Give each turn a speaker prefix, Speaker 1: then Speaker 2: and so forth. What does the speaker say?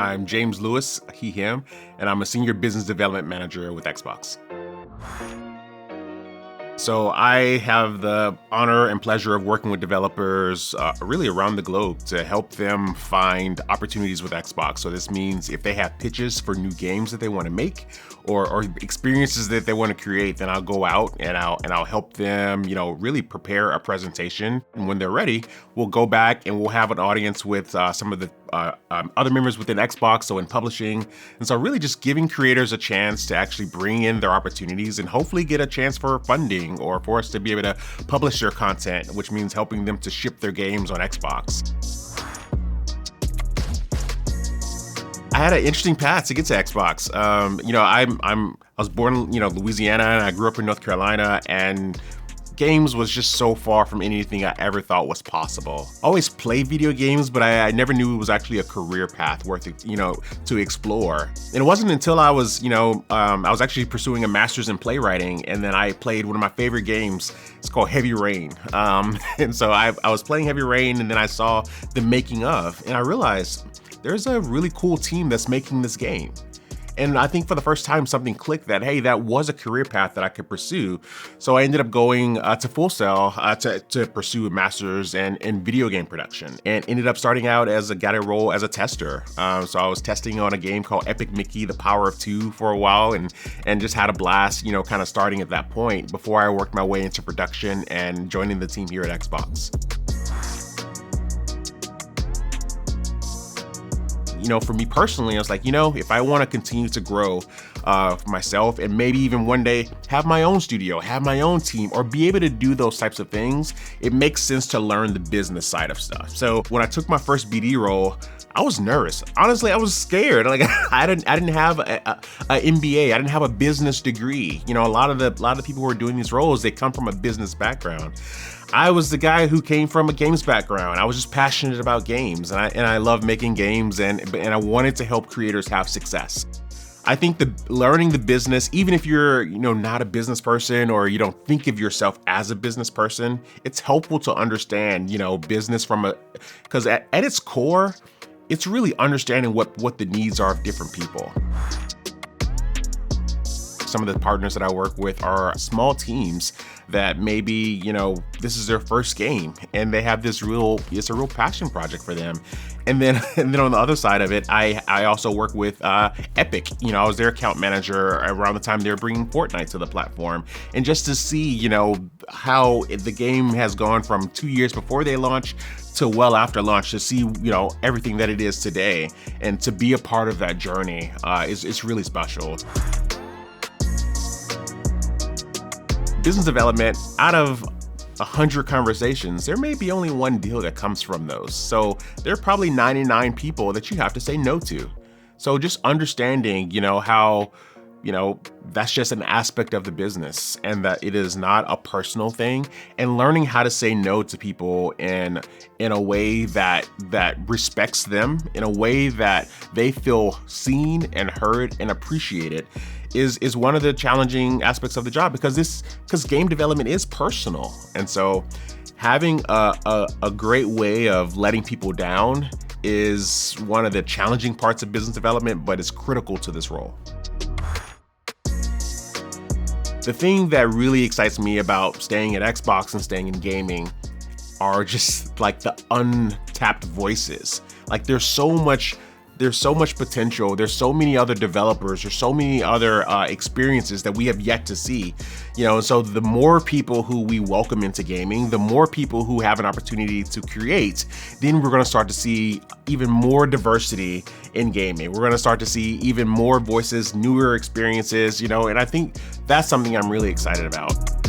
Speaker 1: I'm James Lewis, he, him, and I'm a Senior Business Development Manager with Xbox. So I have the honor and pleasure of working with developers really around the globe to help them find opportunities with Xbox. So this means if they have pitches for new games that they want to make or experiences that they want to create, then I'll go out and I'll help them, really prepare a presentation. And when they're ready, we'll go back and we'll have an audience with some of the other members within Xbox, so in publishing. And so really just giving creators a chance to actually bring in their opportunities and hopefully get a chance for funding or for us to be able to publish their content, which means helping them to ship their games on Xbox. I had an interesting path to get to Xbox. I was born in Louisiana, and I grew up in North Carolina, and games was just so far from anything I ever thought was possible. I always played video games, but I never knew it was actually a career path worth to explore. And it wasn't until I was I was actually pursuing a master's in playwriting, and then I played one of my favorite games. It's called Heavy Rain. And so I was playing Heavy Rain, and then I saw the making of, and I realized there's a really cool team that's making this game. And I think for the first time, something clicked that, hey, that was a career path that I could pursue. So I ended up going to Full Sail to pursue a master's in video game production, and ended up starting out got a role as a tester. So I was testing on a game called Epic Mickey, The Power of Two for a while, and just had a blast, kind of starting at that point before I worked my way into production and joining the team here at Xbox. For me personally, I was like, if I want to continue to grow for myself and maybe even one day have my own studio, have my own team, or be able to do those types of things, it makes sense to learn the business side of stuff. So when I took my first BD role, I was nervous. Honestly, I was scared. Like I didn't have a MBA. I didn't have a business degree. A lot of the people who are doing these roles, they come from a business background. I was the guy who came from a games background. I was just passionate about games, and I love making games, and I wanted to help creators have success. I think learning the business, even if you're not a business person or you don't think of yourself as a business person, it's helpful to understand business because at its core, it's really understanding what the needs are of different people. Some of the partners that I work with are small teams that maybe, this is their first game and they have it's a real passion project for them. And then on the other side of it, I also work with Epic. I was their account manager around the time they were bringing Fortnite to the platform. And just to see, how the game has gone from 2 years before they launched to well after launch, to see, everything that it is today, and to be a part of that journey is really special. Business development, out of 100 conversations, there may be only one deal that comes from those. So there are probably 99 people that you have to say no to. So just understanding, how, that's just an aspect of the business, and that it is not a personal thing, and learning how to say no to people in a way that respects them, in a way that they feel seen and heard and appreciated is one of the challenging aspects of the job, because game development is personal. And so having a great way of letting people down is one of the challenging parts of business development, but it's critical to this role. The thing that really excites me about staying at Xbox and staying in gaming are just like the untapped voices. Like there's so much potential. There's so many other developers. There's so many other experiences that we have yet to see. So the more people who we welcome into gaming, the more people who have an opportunity to create, then we're going to start to see even more diversity in gaming. We're going to start to see even more voices, newer experiences, and I think that's something I'm really excited about.